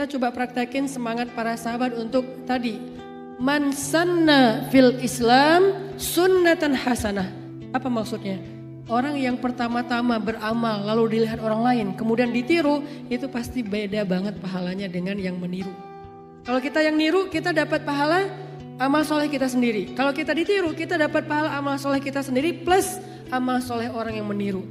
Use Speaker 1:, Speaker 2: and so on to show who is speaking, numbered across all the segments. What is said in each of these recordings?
Speaker 1: kita coba praktekin semangat para sahabat untuk tadi. Man sanna fil Islam sunnatan hasanah. Apa maksudnya? Orang yang pertama-tama beramal lalu dilihat orang lain kemudian ditiru, itu pasti beda banget pahalanya dengan yang meniru. Kalau kita yang niru kita dapat pahala amal soleh kita sendiri. Kalau kita ditiru kita dapat pahala amal soleh kita sendiri plus amal soleh orang yang meniru.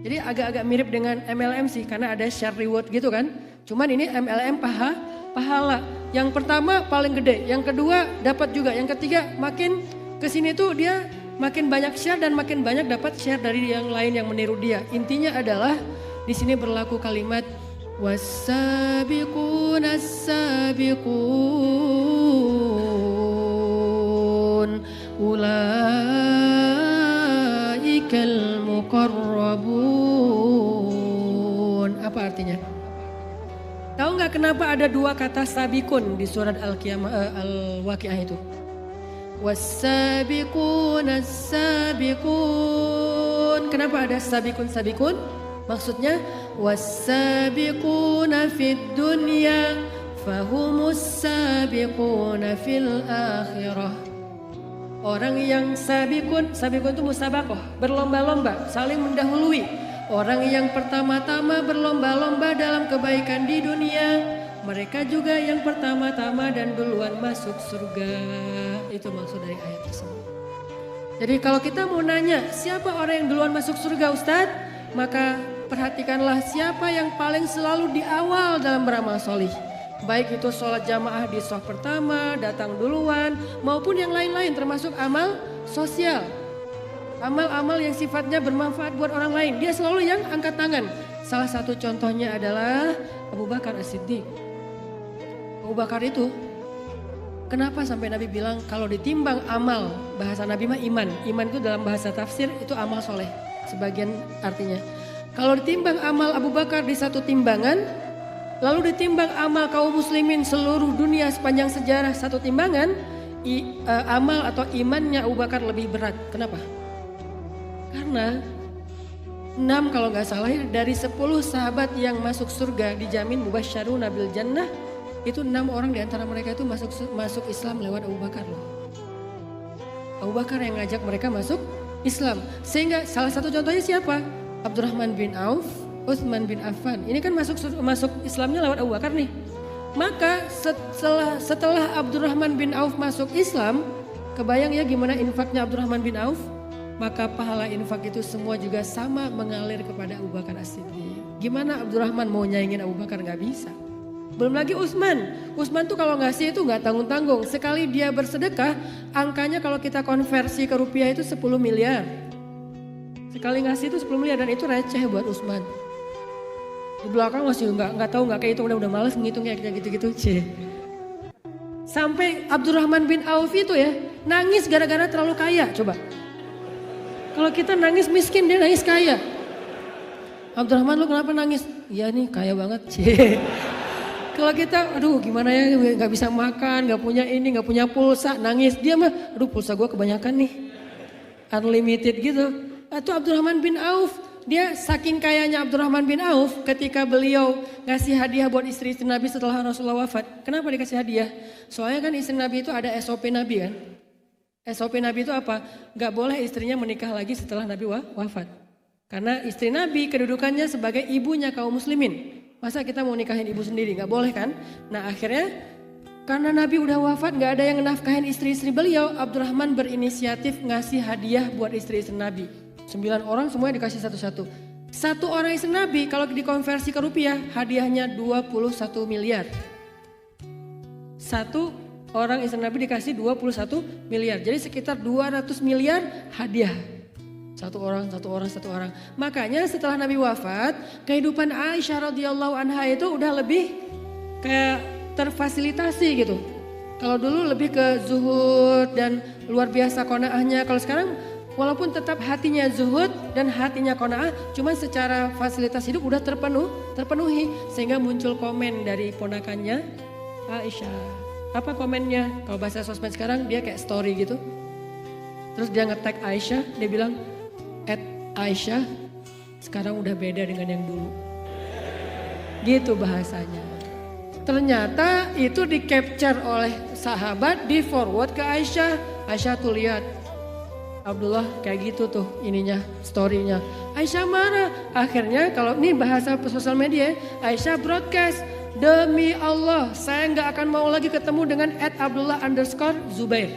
Speaker 1: Jadi agak-agak mirip dengan MLM sih karena ada share reward gitu kan. Cuman ini MLM pahala. Yang pertama paling gede, yang kedua dapat juga, yang ketiga makin kesini tuh dia makin banyak share dan makin banyak dapat share dari yang lain yang meniru dia. Intinya adalah di sini berlaku kalimat was-sabiqun as-sabiqun ulaikal muqarrabun. Apa artinya? Tahu nggak kenapa ada dua kata sabikun di surat Al-Waqiah itu? Was-sabiqun as-sabiqun. Kenapa ada sabikun? Maksudnya was-sabiquna fid dunya fahumus sabiquna fil akhirah. Orang yang sabikun itu musabaqah, berlomba-lomba, saling mendahului. Orang yang pertama-tama berlomba-lomba dalam kebaikan di dunia, mereka juga yang pertama-tama dan duluan masuk surga. Itu maksud dari ayat tersebut. Jadi kalau kita mau nanya siapa orang yang duluan masuk surga Ustadz, maka perhatikanlah siapa yang paling selalu di awal dalam beramal solih. Baik itu sholat jamaah di shaf pertama, datang duluan, maupun yang lain-lain termasuk amal sosial. Amal-amal yang sifatnya bermanfaat buat orang lain, dia selalu yang angkat tangan. Salah satu contohnya adalah Abu Bakar As-Siddiq. Abu Bakar itu, kenapa sampai Nabi bilang kalau ditimbang amal, bahasa Nabi mah iman. Iman itu dalam bahasa tafsir itu amal soleh, sebagian artinya. Kalau ditimbang amal Abu Bakar di satu timbangan, lalu ditimbang amal kaum muslimin seluruh dunia sepanjang sejarah satu timbangan, amal atau imannya Abu Bakar lebih berat. Kenapa? Karena 6 kalau nggak salah ya, dari 10 sahabat yang masuk surga dijamin mubasysyaruna bil jannah, itu 6 orang diantara mereka itu masuk Islam lewat Abu Bakar loh. Abu Bakar yang ngajak mereka masuk Islam. Sehingga salah satu contohnya siapa? Abdurrahman bin Auf, Utsman bin Affan. Ini kan masuk Islamnya lewat Abu Bakar nih. Maka setelah Abdurrahman bin Auf masuk Islam, kebayang ya gimana infaknya Abdurrahman bin Auf? Maka pahala infak itu semua juga sama mengalir kepada Abu Bakar As-Siddiq. Gimana Abdurrahman mau nyaingin Abu Bakar? Gak bisa. Belum lagi Utsman tuh kalau ngasih itu gak tanggung-tanggung. Sekali dia bersedekah, angkanya kalau kita konversi ke rupiah itu 10 miliar. Sekali ngasih itu 10 miliar dan itu receh buat Utsman. Di belakang masih nggak tahu, nggak kehitung, udah males ngitung kayak gitu-gitu. Sampai Abdurrahman bin Auf itu ya nangis gara-gara terlalu kaya. Coba. Kalau kita nangis miskin, dia nangis kaya. Abdurrahman, lu kenapa nangis? Iya nih kaya banget. Kalau kita, aduh gimana ya, nggak bisa makan, nggak punya ini, nggak punya pulsa, nangis. Dia mah, aduh pulsa gue kebanyakan nih, unlimited gitu. Atau Abdurrahman bin Auf, dia saking kayanya Abdurrahman bin Auf ketika beliau ngasih hadiah buat istri-istri Nabi setelah Rasulullah wafat. Kenapa dikasih hadiah? Soalnya kan istri Nabi itu ada SOP Nabi kan. SOP Nabi itu apa? Gak boleh istrinya menikah lagi setelah Nabi wafat. Karena istri Nabi kedudukannya sebagai ibunya kaum muslimin. Masa kita mau nikahin ibu sendiri? Gak boleh kan? Nah akhirnya karena Nabi udah wafat gak ada yang nafkahin istri-istri beliau. Abdurrahman berinisiatif ngasih hadiah buat istri-istri Nabi. 9 orang semuanya dikasih satu-satu. Satu orang istri Nabi kalau dikonversi ke rupiah hadiahnya 21 miliar. Satu orang istri Nabi dikasih 21 miliar. Jadi sekitar 200 miliar hadiah. Satu orang. Makanya setelah Nabi wafat, kehidupan Aisyah radhiyallahu anha itu udah lebih kayak terfasilitasi gitu. Kalau dulu lebih ke zuhud dan luar biasa qanaahnya. Kalau sekarang walaupun tetap hatinya zuhud dan hatinya qanaah, cuman secara fasilitas hidup udah terpenuhi. Sehingga muncul komen dari ponakannya Aisyah. Apa komennya? Kalau bahasa sosmed sekarang dia kayak story gitu. Terus dia nge-tag Aisyah, dia bilang, Aisyah sekarang udah beda dengan yang dulu. Gitu bahasanya. Ternyata itu di capture oleh sahabat, di forward ke Aisyah. Aisyah tuh lihat, Abdullah kayak gitu tuh ininya, storynya. Aisyah marah. Akhirnya kalau ini bahasa sosial media, Aisyah broadcast, demi Allah saya nggak akan mau lagi ketemu dengan @Abdullah_Zubair.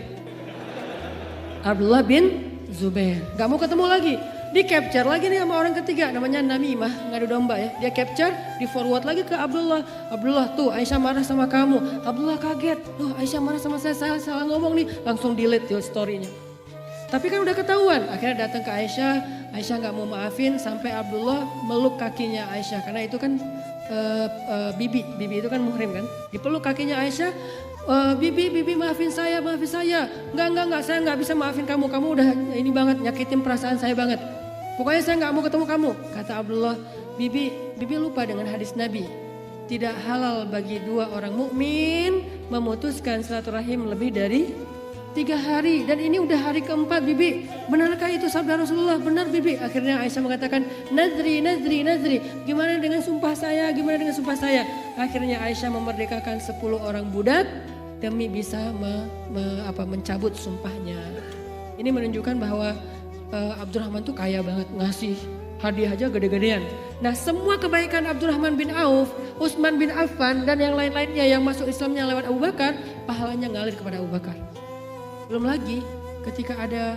Speaker 1: Abdullah bin Zubair. Gak mau ketemu lagi. Di capture lagi nih sama orang ketiga, namanya Namimah, ngadu domba ya. Dia capture, di forward lagi ke Abdullah. Abdullah tuh Aisyah marah sama kamu. Abdullah kaget, loh Aisyah marah sama saya salah ngomong nih. Langsung delete tuh story-nya. Tapi kan udah ketahuan, akhirnya datang ke Aisyah. Aisyah gak mau maafin sampai Abdullah meluk kakinya Aisyah. Karena itu kan bibi itu kan muhrim kan. Dipeluk kakinya Aisyah, bibi maafin saya. Enggak, saya gak bisa maafin kamu. Kamu udah ini banget, nyakitin perasaan saya banget. Pokoknya saya gak mau ketemu kamu. Kata Abdullah, bibi lupa dengan hadis Nabi. Tidak halal bagi dua orang mukmin memutuskan silaturahim lebih dari 3 hari, dan ini udah hari keempat bibi. Benarkah itu sabda Rasulullah? Benar bibi. Akhirnya Aisyah mengatakan, nazri. Gimana dengan sumpah saya? Akhirnya Aisyah memerdekakan 10 orang budak demi bisa mencabut sumpahnya. Ini menunjukkan bahwa Abdurrahman tuh kaya banget, ngasih hadiah aja gede-gedean. Nah semua kebaikan Abdurrahman bin Auf, Utsman bin Affan dan yang lain-lainnya yang masuk Islamnya lewat Abu Bakar, pahalanya ngalir kepada Abu Bakar. Belum lagi ketika ada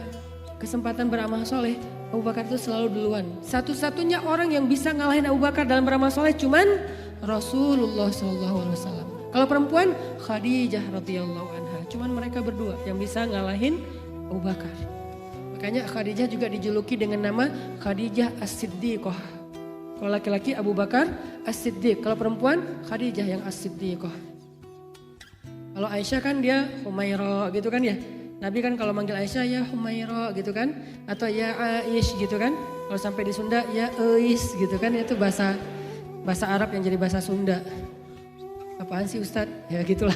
Speaker 1: kesempatan beramal soleh, Abu Bakar itu selalu duluan. Satu-satunya orang yang bisa ngalahin Abu Bakar dalam beramal soleh cuman Rasulullah SAW. Kalau perempuan Khadijah radhiyallahu anha. Cuman mereka berdua yang bisa ngalahin Abu Bakar. Makanya Khadijah juga dijuluki dengan nama Khadijah As-Siddiqah. Kalau laki-laki Abu Bakar As-Siddiq, kalau perempuan Khadijah yang As-Siddiqah. Kalau Aisyah kan dia Humaira gitu kan ya. Nabi kan kalau manggil Aisyah ya Humaira gitu kan. Atau ya Aish gitu kan. Kalau sampai di Sunda ya Eis gitu kan. Itu bahasa Arab yang jadi bahasa Sunda. Apaan sih Ustadz? Ya gitulah.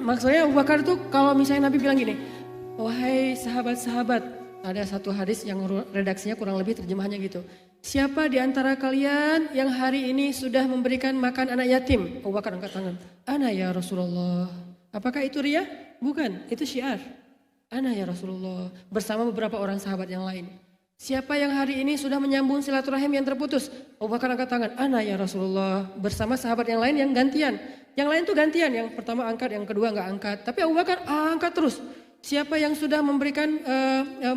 Speaker 1: Maksudnya Abu Bakar tuh kalau misalnya Nabi bilang gini. Wahai sahabat-sahabat. Ada satu hadis yang redaksinya kurang lebih terjemahannya gitu. Siapa di antara kalian yang hari ini sudah memberikan makan anak yatim? Abu Bakar angkat tangan. Ana ya Rasulullah. Apakah itu riya? Bukan, itu syiar. Ana ya Rasulullah. Bersama beberapa orang sahabat yang lain. Siapa yang hari ini sudah menyambung silaturahim yang terputus? Abu Bakar angkat tangan. Ana ya Rasulullah. Bersama sahabat yang lain yang gantian. Yang lain tuh gantian. Yang pertama angkat, yang kedua nggak angkat. Tapi Abu Bakar angkat terus. Siapa yang sudah memberikan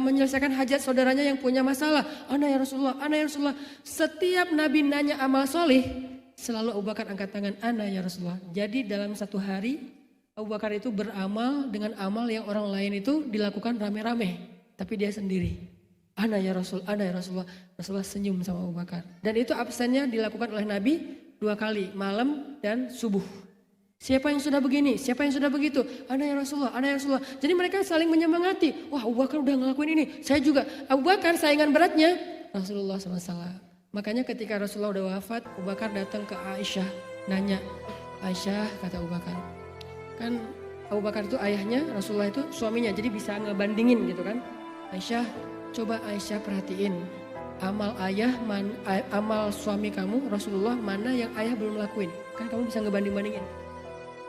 Speaker 1: menyelesaikan hajat saudaranya yang punya masalah? Ana ya Rasulullah, ana ya Rasulullah. Setiap Nabi nanya amal soleh, selalu Abu Bakar angkat tangan, ana ya Rasulullah. Jadi dalam satu hari Abu Bakar itu beramal dengan amal yang orang lain itu dilakukan rame-rame, tapi dia sendiri. Ana ya Rasul, ana ya Rasulullah. Rasulullah senyum sama Abu Bakar. Dan itu absennya dilakukan oleh Nabi 2 kali, malam dan subuh. Siapa yang sudah begini, siapa yang sudah begitu, ana ya Rasulullah, ana ya Rasulullah. Jadi mereka saling menyemangati. Wah Abu Bakar udah ngelakuin ini, saya juga. Abu Bakar saingan beratnya Rasulullah SAW. Makanya ketika Rasulullah udah wafat, Abu Bakar datang ke Aisyah, nanya, Aisyah kata Abu Bakar, kan Abu Bakar itu ayahnya, Rasulullah itu suaminya, jadi bisa ngebandingin gitu kan. Aisyah, coba Aisyah perhatiin, amal amal suami kamu Rasulullah mana yang ayah belum lakuin. Kan kamu bisa ngebanding-bandingin.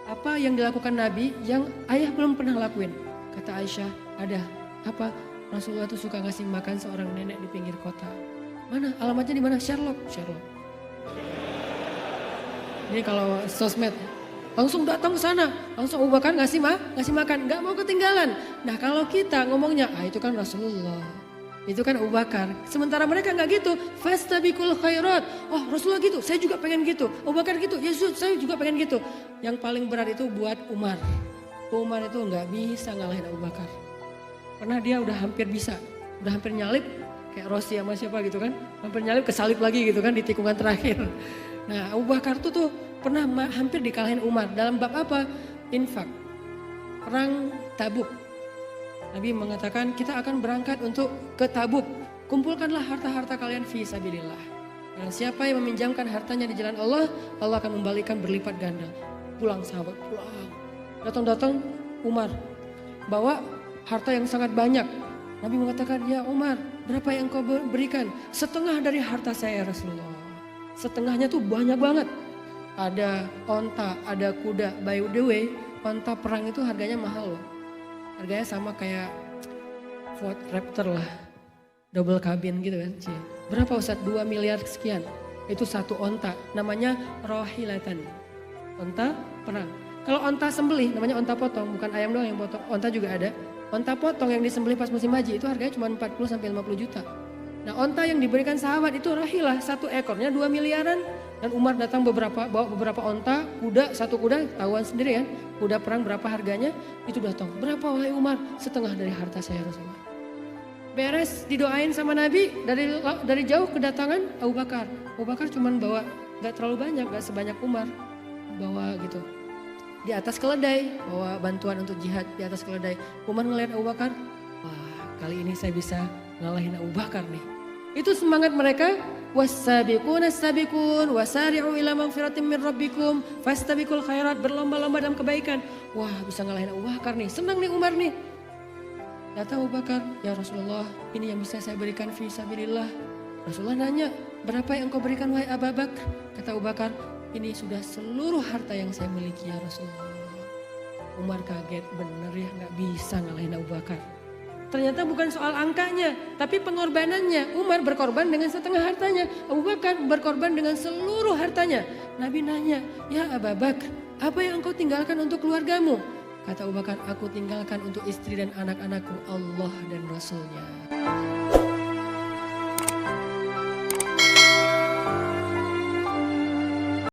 Speaker 1: Apa yang dilakukan Nabi yang ayah belum pernah lakuin? Kata Aisyah, ada. Apa? Rasulullah itu suka ngasih makan seorang nenek di pinggir kota. Mana? Alamatnya di mana? Sherlock. Ini kalau sosmed, langsung datang ke sana, langsung Abu Bakar ngasih makan, nggak mau ketinggalan. Nah kalau kita ngomongnya, itu kan Rasulullah. Itu kan Abu Bakar. Sementara mereka nggak gitu. Fastabiqul khairat. Oh Rasulullah gitu, saya juga pengen gitu. Abu Bakar gitu, Yesus saya juga pengen gitu. Yang paling berat itu buat Umar. Umar itu nggak bisa ngalahin Abu Bakar. Karena dia udah hampir bisa, udah hampir nyalip. Kayak Rossi sama siapa gitu kan. Hampir nyalip kesalip lagi gitu kan di tikungan terakhir. Nah Abu Bakar tuh pernah hampir dikalahin Umar. Dalam bab apa? Infak. Perang Tabuk. Nabi mengatakan kita akan berangkat untuk ke Tabuk. Kumpulkanlah harta-harta kalian fi sabilillah. Dan siapa yang meminjamkan hartanya di jalan Allah, Allah akan membalikan berlipat ganda. Pulang sahabat, pulang. Datang-datang Umar bawa harta yang sangat banyak. Nabi mengatakan, ya Umar, berapa yang kau berikan? Setengah dari harta saya Rasulullah. Setengahnya tuh banyak banget. ada onta, ada kuda. By the way, onta perang itu harganya mahal loh. Harganya sama kayak Ford Raptor lah. Double cabin gitu kan. Berapa Ustaz? 2 miliar sekian. Itu satu onta. Namanya rohilatan. Onta perang. Kalau onta sembelih namanya onta potong. Bukan ayam doang yang potong. Onta juga ada. Onta potong yang disembelih pas musim haji itu harganya cuma 40-50 juta. Nah onta yang diberikan sahabat itu rahilah, satu ekornya 2 miliaran. Dan Umar datang bawa beberapa onta, satu kuda, tahuan sendiri kan. Kuda perang berapa harganya, itu datang. Berapa wahai Umar? Setengah dari harta saya Rasulullah. Beres didoain sama Nabi, dari jauh kedatangan Abu Bakar. Abu Bakar cuma bawa, gak terlalu banyak, gak sebanyak Umar. Bawa gitu. Di atas keledai, bawa bantuan untuk jihad di atas keledai. Umar ngeliat Abu Bakar, wah kali ini saya bisa ngalahin Abu Bakar nih. Itu semangat mereka. Was-sabiquna as-sabiqun wasari'u ila magfiratin min rabbikum fastabiqul khairat, berlomba-lomba dalam kebaikan. Wah, bisa ngalahin Abu Bakar nih. Senang nih Umar nih. Datang Abu Bakar, ya Rasulullah, ini yang bisa saya berikan fi sabilillah. Rasulullah nanya, berapa yang kau berikan wahai Abu Bakar? Kata Abu Bakar, ini sudah seluruh harta yang saya miliki ya Rasulullah. Umar kaget, bener ya gak bisa ngalahin Abu Bakar. Ternyata bukan soal angkanya, tapi pengorbanannya. Umar berkorban dengan setengah hartanya, Abu Bakar berkorban dengan seluruh hartanya. Nabi nanya, ya Abu Bakar, apa yang engkau tinggalkan untuk keluargamu? Kata Abu Bakar, aku tinggalkan untuk istri dan anak-anakku Allah dan Rasulnya.